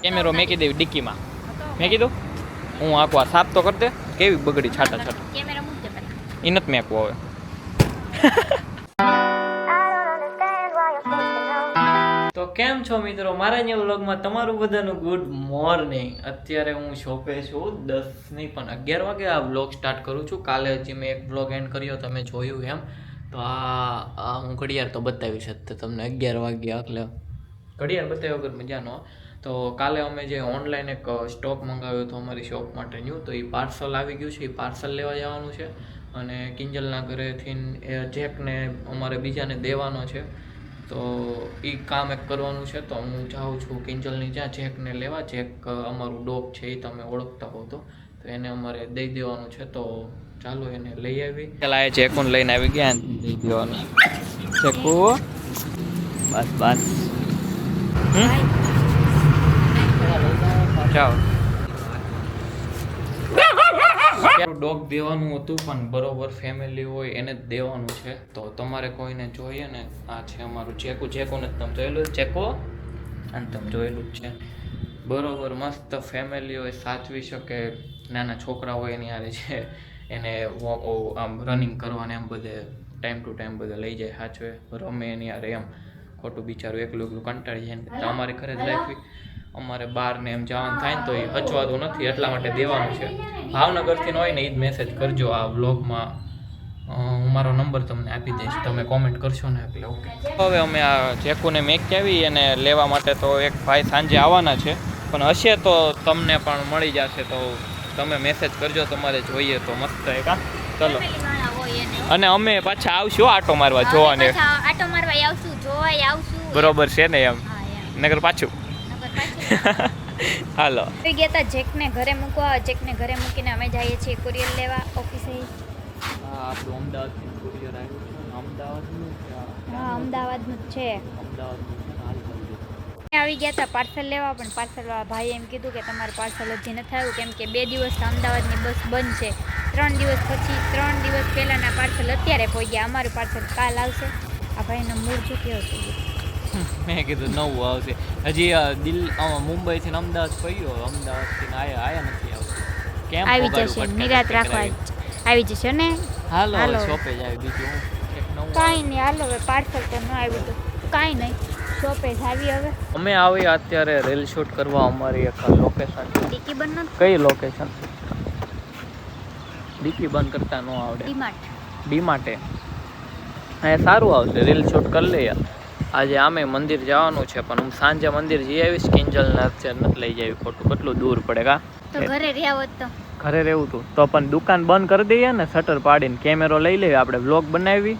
કેમેરો મેં કીધી ડિક્કીમાં મેં કીધું હું આખું સાફ તો કરતે કેવી બગડી છાટા છાટા કેમેરા મૂકજે પેલા એ નથી મેકવું હવે. તો કેમ છો મિત્રો, મારા ન્યુ વ્લોગમાં તમારું બધાનું ગુડ મોર્નિંગ. અત્યારે હું શોપે છું 10 નહીં પણ 11 વાગે આ વ્લોગ સ્ટાર્ટ કરું છું. કાલે હજી મેં એક વ્લોગ એન્ડ કર્યો તમે જોયું એમ. તો આ હું ઘડિયાળ તો બતાવી છે તમને 11 વાગ્યા એટલે ઘડિયાળ બતાવ્યા વગર મજા ન. તો કાલે અમે જે ઓનલાઈન એક સ્ટોક મંગાવ્યો હતો અમારી શોપ માટે ન્યૂ, તો એ પાર્સલ આવી ગયું છે. એ પાર્સલ લેવા જવાનું છે અને કિંજલના ઘરેથી એ જેકને અમારે બીજાને દેવાનો છે. તો એ કામ એક કરવાનું છે. તો હું જાઉં છું કિંજલની જ્યાં જેકને લેવા. જેક અમારું ડોગ છે એ તમે ઓળખતા હો તો એને અમારે દઈ દેવાનું છે. તો ચાલો એને લઈ આવી. ચાલ આ જેકુને લઈને આવી ગયા, દઈ દેવાનું. જેકુ બસ બસ જાઓ. ડોગ દેવાનું હતું પણ બરોબર ફેમિલી હોય એને જ દેવાનું છે. તો તમારે કોઈને જોઈએ ને, આ છે અમારું જેકુ. જેકુને તમે જોયેલું ચેકો અને તમે જોયેલું જ છે. બરોબર મસ્ત ફેમિલી હોય, સાચવી શકે. નાના છોકરા હોય એની હારે છે એને આમ રનિંગ કરવાને એમ બધે ટાઈમ ટુ ટાઈમ બધે લઈ જાય, સાચવે રમે એની હારે એમ. ખોટું બિચારું એકલું કંટાળી જાય ને. તો અમારે ઘરે જ રાખવી. અમારે બહાર ને એમ જવાનું થાય ને તો એ હચવાતું નથી, એટલા માટે દેવાનું છે. ભાવનગરથી હોય ને એ જ મેસેજ કરજો આ વ્લોગમાં. હું મારો નંબર તમને આપી દઈશ, તમે કોમેન્ટ કરશો ને એટલે ઓકે. હવે અમે આ જેકુને મેકી આવી એને લેવા માટે. તો એક ભાઈ સાંજે આવવાના છે, પણ હશે તો તમને પણ મળી જશે. તો તમે મેસેજ કરજો તમારે જોઈએ તો મસ્ત એક. હા ચલો. અને અમે પાછા આવશું આટો મારવા જોવાને. આટો મારવા આવશું જોવાય આવશું. બરોબર છે ને એમ નગર પાછું. હાલો આવી ગયા હતા જેકને ઘરે મૂકવા. જેકને ઘરે મૂકીને અમે જઈએ છીએ કુરિયર લેવા ઓફિસે. આપણું અમદાવાદથી કુરિયર આવ્યું છે. અમદાવાદનું હા અમદાવાદનું જ છે. આવી ગયા હતા પાર્સલ લેવા, પણ પાર્સલ વાળા ભાઈ એમ કીધું કે તમારું પાર્સલ હજી નથી આવ્યું, કેમ કે 2 દિવસ અમદાવાદની બસ બંધ છે. 3 દિવસ પછી 3 દિવસ પહેલાંના પાર્સલ અત્યારે પહોંચ્યા. અમારું પાર્સલ કાલ આવશે. આ ભાઈનો મૂળ શું કેવો છે? મેં કીધું નવું આવશે. હજી મુંબઈથી અમદાવાદ પડ્યો, અમદાવાદથી આયા નથી આવતું. કેમ આવી જશે, નિરાત રાખવા આવી જશે ને. હાલો શોપે જ આવી. બીજું એક નવું કાંઈ નહીં, હાલો હવે પાર્સલ તો ન આવ્યું તો કાંઈ નહીં, શોપે જ આવી. હવે અમે આવી અત્યારે રીલ શૂટ કરવા અમારી એક લોકેશન. ડિક્કી બંધ કઈ લોકેશન? ડિક્કી બંધ કરતા ન આવડે. ડીમાર્ટે એ સારું આવશે. રીલ શૂટ કરી લઈએ. આજે આમે મંદિર જવાનું છે, પણ હું સાંજે મંદિર જઈ આવીશ. કિંજલને અત્યારે નથી લઈ જાય, ખોટું કેટલું દૂર પડે. કા તો ઘરે રહ્યા હોત તો ઘરે રહેવું તું તો પણ દુકાન બંધ કરી દઈએ ને, શટર પાડીને કેમેરો લઈ લઈએ, આપણે વ્લોગ બનાવી.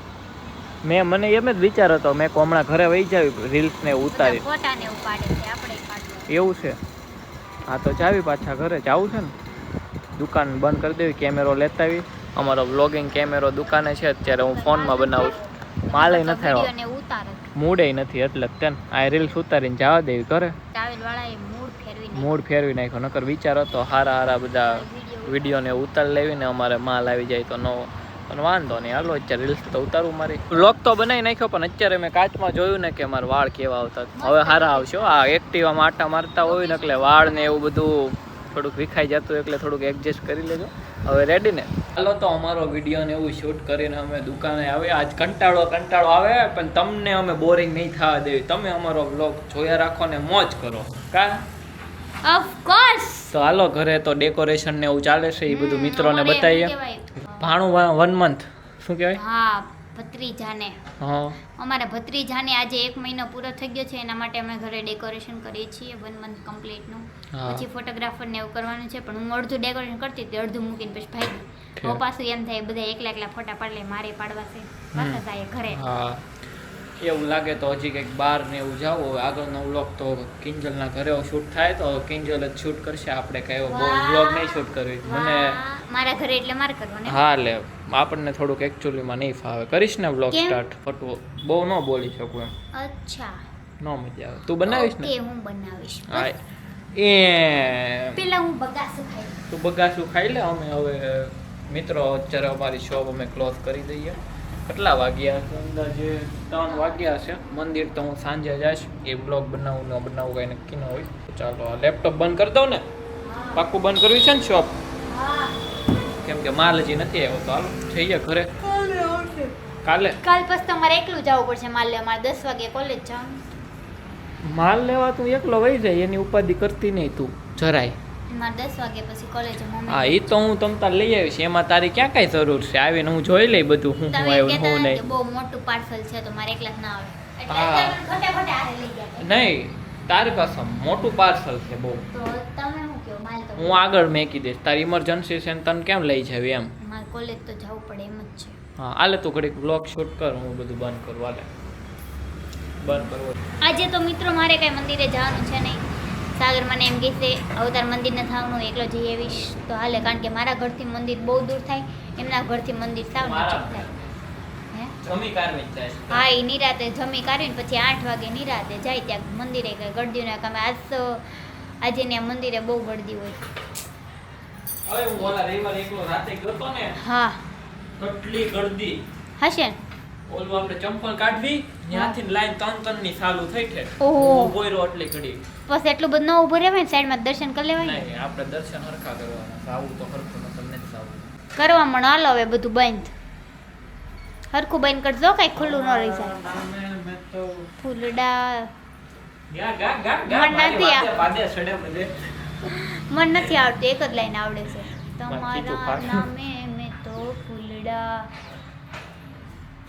મને એમ જ વિચાર હતો મેં હમણાં ઘરે વહી જાવી રીલ્સ ને ઉતારી. ફોટાને ઉપાડે છે, આપણે પાડવું એવું છે. હા તો જાવી પાછા ઘરે જવું છે ને. દુકાન બંધ કરી દેવી, કેમેરો લેતા આવી. અમારો વ્લોગિંગ કેમેરો દુકાને છે. અત્યારે હું ફોનમાં બનાવું છું. માલે નથી આવ્યો, મૂડે નથી, એટલે તેને આ રીલ્સ ઉતારીને જવા દેવી ઘરે. મૂડ ફેરવી નાખ્યો. નકર વિચાર હતો હારા બધા વિડીયોને ઉતારી લેવીને અમારે માલ આવી જાય તો નવો, પણ વાંધો નહીં. હાલો અત્યારે રીલ્સ તો ઉતારવું. મારી વ્લોગ તો બનાવી નાખ્યો, પણ અત્યારે મેં કાચમાં જોયું ને કે મારા વાળ કેવા આવતા. હવે હારા આવશે. આ એક્ટિવામાં આટા મારતા હોય ને એટલે વાળ ને એવું બધું થોડુંક વિખાઈ જતું, એટલે થોડુંક એડજસ્ટ કરી લેજો. હવે રેડી ને? હાલો તો અમારો વિડીયો ને એવું શૂટ કરીને અમે દુકાને આવે. આજ કંટાળો આવે, પણ તમને અમે બોરિંગ નહીં થવા દેવી. તમે અમારો વ્લોગ જોયા રાખો ને મોજ કરો. કા ઓફ કોર્સ. તો હાલો ઘરે તો ડેકોરેશન ને એવું ચાલે છે, એ બધું મિત્રોને બતાવીએ. ભાણું 1 મંથ શું કહેવાય? હા ભત્રીજાને. હા અમારા ભત્રીજાને આજે 1 મહિનો પૂરો થઈ ગયો છે, એના માટે અમે ઘરે ડેકોરેશન કરીએ છીએ 1 મંથ કમ્પ્લીટનું. પછી ફોટોગ્રાફર ને એવું કરવાનું છે, પણ હું અડધું ડેકોરેશન કરતી હતી, અડધું મૂકીને પછી ભાઈ પાછું એમ થાય બધા એકલા ફોટા પાડલે મારે પાડવા છે, પાછા થાય ઘરે. હા એવું લાગે તો હજી કંઈક બહાર ને એવું જાવું. આગળનો વ્લોગ તો કિંજલના ઘરે શૂટ થાય તો કિંજલ જ શૂટ કરશે. આપણે કયો વ્લોગ નહીં શૂટ કરવી. મને મારા ઘરે એટલે મારે કરવાનું. હા લે આપણને થોડુંક એકચ્યુઅલીમાં નહીં ફાવે. કરીશ ને વ્લોગ સ્ટાર્ટ ફટવો બહુ ન બોલી શકું એમ. અચ્છા ન મજા આવે. તું બનાવીશ ને? હું બનાવીશ. હા એ પેલા હું બગાસું ખાઈ. તું બગાસું ખાઈ લે. અમે હવે મિત્રો અત્યારે અમારી શોપ અમે ક્લોઝ કરી દઈએ. કેટલા વાગ્યા છે અંદાજે 3 વાગ્યા છે. મંદિર તો હું સાંજે જઈશ, એ બ્લોગ બનાવું ન બનાવું કઈ નક્કી ન હોય. ચાલો આ લેપટોપ બંધ કરી દઉં ને, પાક્કું બંધ કરવી છે ને શોપ, કેમ કે માલ હજી નથી આવ્યો. તો હાલો જઈએ ઘરે. કાલ પછી તમારે એકલું જવું પડશે માલ લેવા. મારે 10 વાગે કોલેજ જવાનું. માલ લેવા તું એકલો વહી જાય, એની ઉપાધિ કરતી નહીં તું જરાય. મારે 10 વાગે પછી કોલેજ. હા એ તો હું તમ તાર લઈ આવીશ, એમાં તારી ક્યાં કઈ જરૂર છે. આવીને હું જોઈ લઈ બધું હું તમે આવ્યું કહેતા હું હતા નહીં. કે બહુ મોટું પાર્સલ છે તો મારે એકલા જ ના આવે, એટલે હા. ખોટે ખોટે આરે લઈ ગયા. નહીં તારી કસમ મોટું પાર્સલ છે બહુ. તો તમે શું કહો? માલ તો હું આગળ મેકી દઈશ, તારી ઇમરજન્સી છે ને તને કેમ લઈ જાવી એમ. મારે કોલેજ તો જવું પડે એમ જ છે. હા હાલે તું ઘડીક બ્લોગ શૂટ કર, હું બધું બંધ કરું. હાલે બંધ કરવું. આજે તો મિત્રો મારે કઈ મંદિરે જવાનું છે નહીં. સાગર મને એમ કહેશે અવતાર મંદિર ન થવાનું, એકલો જઈ આવીશ તો હાલે, કારણ કે મારા ઘરથી મંદિર બહુ દૂર થાય, એમના ઘરથી મંદિર સાવ નજીક થાય. હે જમી કારવી જાય. હા એ નિરાતે જમી કાઢીને પછી 8 વાગે નિરાતે જાય ત્યાં મંદિરે. કઈ ગળદી ના કામે આજ તો આજે ત્યાં મંદિરે બહુ ગળદી હોય. હવે હું ઓલા રવિવારે એકલો રાતે ગયો તો ને, હા કેટલી ગળદી. હશે ને? ઓલું આપણે ચંપલ કાઢવી ત્યાંથી લાઈન 3 ની ચાલુ થઈ છે. ઓહો. હું બોયરો એટલી ઘડી. પછી એટલું બધું ન ઊભું રહેવાય ને, સાઈડમાં દર્શન કરી લેવાય ને. નહીં આપણે દર્શન હરખા કરવાના. આવું તો હરખું ન તમને જ આવું. કરવા મણ હાલો હવે બધું બંધ. હરખું બંધ કરજો, કઈ ખુલ્લું ન રહી જાય. મેં તો ફૂલડા ગા ગા ગા ગા મને નથી આ. બાદે સડે બધે. મન નથી આવડતું, એક જ લાઈન આવડે છે. કીધું તમારા પાછું. નામે મેં તો ફૂલડા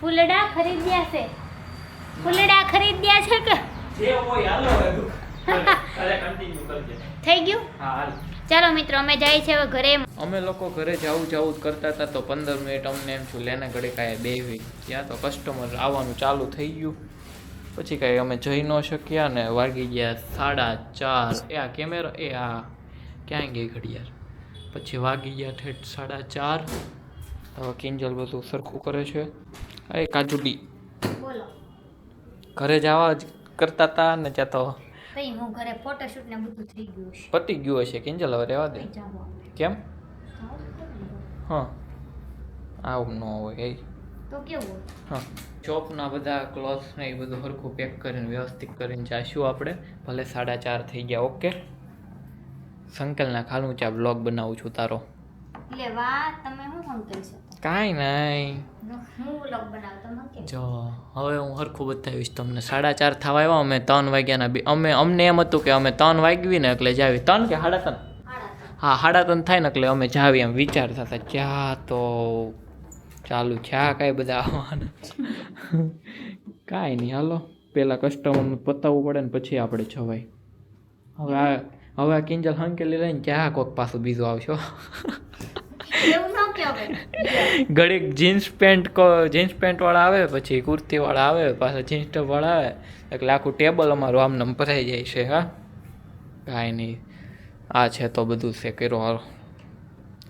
ફૂલડા ખરીદ્યા છે. ફૂલડા ખરીદ્યા છે કે જે હોય હાલો હવે. અરે કન્ટિન્યુ કરજે. થઈ ગયું? હા હાલ. ચાલો મિત્રો અમે જાય છે હવે ઘરે. અમે લોકો ઘરે જાવું જ કરતા હતા તો 15 મિનિટ અમને એમ છું લેને ઘડી કાંઈ બેવી. ત્યાં તો કસ્ટમર આવવાનું ચાલુ થઈ ગયું, પછી કાંઈ અમે જઈ ન શક્યા ને વાગી ગયા 4:30. એ આ કેમેરા એ આ ક્યાંય ગઈ ઘડિયાળ. પછી વાગી ગયા ઠેઠ 4:30. હવે કિંજલ બધું સરખું કરે છે. એ કાજુડી બોલો. ઘરે જવા જ કરતા હતા ને ત્યાં તો ભાઈ હું ઘરે ફોટોશૂટ ને બધું થઈ ગયું છે. પતી ગયું હશે. કિંજલ હવે રહેવા દે. જાઓ. કેમ? હા આવું ન હોય એ. તો કેવું? હા શોપના બધા ક્લોથ્સ ને એ બધું સરખું પેક કરીને વ્યવસ્થિત કરીને જાશું આપણે. ભલે 4:30 થઈ ગયા. ઓકે સંકલના ખાલું ચા બ્લોગ બનાવું છું તારો. લે વાહ, તમે શું અંકલ છો? કાંઈ નહીં હું વ્લોગ બનાવું તમે કેમ? જો હવે હું સરખું બતાવીશ તમને. 4:30 થવા આવ્યા. અમે 3 વાગ્યાના અમને એમ હતું કે અમે 3 વાગવી ને એટલે જાવી. 3 કે 3:30? હા 3:30 થાય ને એટલે અમે જાવી એમ વિચારતા હતા. ચા તો ચાલુ ચા કાંઈ બધા આવવાના. કાંઈ નહીં હાલો પહેલાં કસ્ટમરનું પતાવવું પડે ને પછી આપણે જવાય. હવે આ કિંજલ હંકેલી લઈને ચા કોઈક પાછું બીજું આવશો. એવું ન કહેવાય. ઘડીક જીન્સ પેન્ટ વાળા આવે, પછી કુર્તી વાળા આવે, પાછા જીન્સ ટોપ વાળા આવે, એટલે આખું ટેબલ અમારું આમ નામ ભરાઈ જાય છે. હા કાંઈ નહીં આ છે તો બધું છે કર્યો હારો.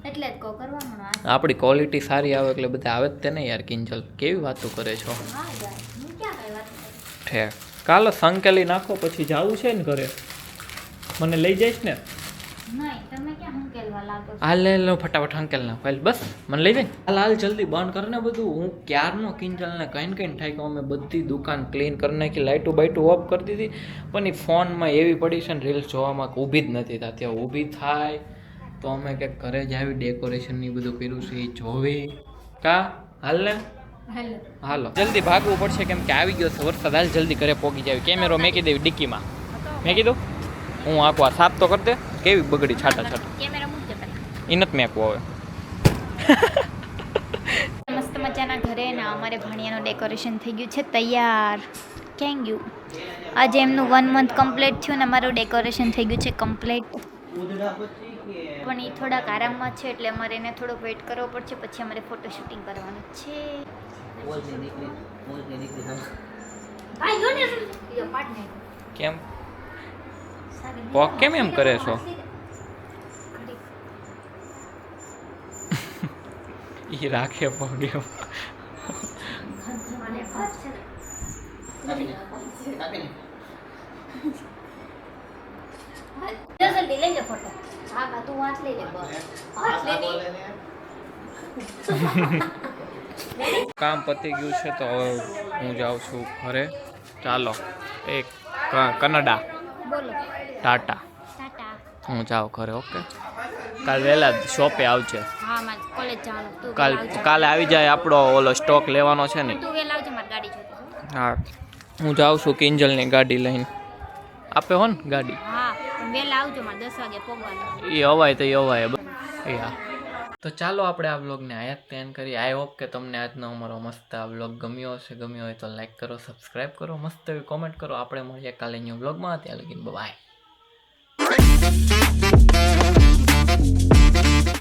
એટલે જ કહો કરવાનું આ. આપણી ક્વોલિટી સારી આવે એટલે બધા આવે જ તે ને યાર. કિંજલ કેવી વાતો કરે છો. હા યાર હું ક્યાં કઈ વાત કરું? ઠેક કાલે સંકેલી નાખો પછી જવું છે ને ઘરે. મને લઈ જઈશ ને? નહીં તમે ક્યાં હંકેલવા લાગો છો? હાલ લે લો ફટાફટ હંકેલ ના ફાઇલ બસ મને લઈ જાય. હાલ જલ્દી બંધ કર ને બધું. હું ક્યારનો કિંજલને કઈ થાય કે અમે બધી દુકાન ક્લીન કરી નાખી, લાઇટો બાઇટો ઓફ કરી દીધી, પણ એ ફોનમાં એવી પડી છે ને રીલ્સ જોવામાં કે ઊભી જ નથી થતી. ઊભી થાય તો અમે કંઈક ઘરે જ આવી ડેકોરેશન ની બધું કર્યું છે એ જોવી. કા હાલ ને હેલો હાલો જલ્દી ભાગવું પડશે કેમ કે આવી ગયો છે વરસાદ. હાલ જલ્દી ઘરે પહોંચી જાય. કેમેરો મેકી દેવી ડિક્કીમાં. મેં કીધું હું આખું આ સાફ તો કરી દે. કેવી બગડી છાટા કેમેરા મૂકજો પહેલા. એ નથી મેકવું હવે. મસ્ત મજાના ઘરે ને અમારે ભાણિયાનું ડેકોરેશન થઈ ગયું છે તૈયાર. Thank you. આજે એમનું 1 મંથ કમ્પ્લીટ થયું ને અમારું ડેકોરેશન થઈ ગયું છે કમ્પ્લીટ. પણ એ થોડાક આરામમાં છે એટલે અમારે એને થોડોક વેઇટ કરવો પડશે, પછી અમારે ફોટો શૂટિંગ કરવાનું છે. કેમ પોક કેમ એમ કરે છો? ઈ રાખે પગ્યો. જલ્દી લઈ લે ફોટો. હા તું વાંચ લઈ લે બસ. વાંચ લે ની. કામ પતી ગયું છે તો હવે હું જાઉં છું ઘરે. ચાલો એક કનાડા બોલો ટાટા ટાટા. હું જાઉં ઘરે. ઓકે કાલ વહેલા શોપે આવજે. હા મારે કોલેજ જવાનું તું કાલે આવી જાય આપણો ઓલો સ્ટોક લેવાનો છે ને. તું વહેલા આવજે મારી ગાડી જોતી છે. હા હું જાઉં છું કિંજલની ગાડી લઈને. આપે હો ને ગાડી. હા પણ વહેલા આવજો મારે 10 વાગે પહોંચવાનું. એ અવાય તો એ અવાય. હા તો ચાલો આપણે આ વ્લોગને આયા તેન કરી. આઈ હોપ કે તમને આજનો અમારો મસ્ત આ વ્લોગ ગમ્યો હશે. ગમ્યો હોય તો લાઈક કરો, સબસ્ક્રાઈબ કરો, મસ્ત એવી કોમેન્ટ કરો. આપણે મળીએ કાલે ન્યૂ વ્લોગમાં. ત્યાં લગીને બાય.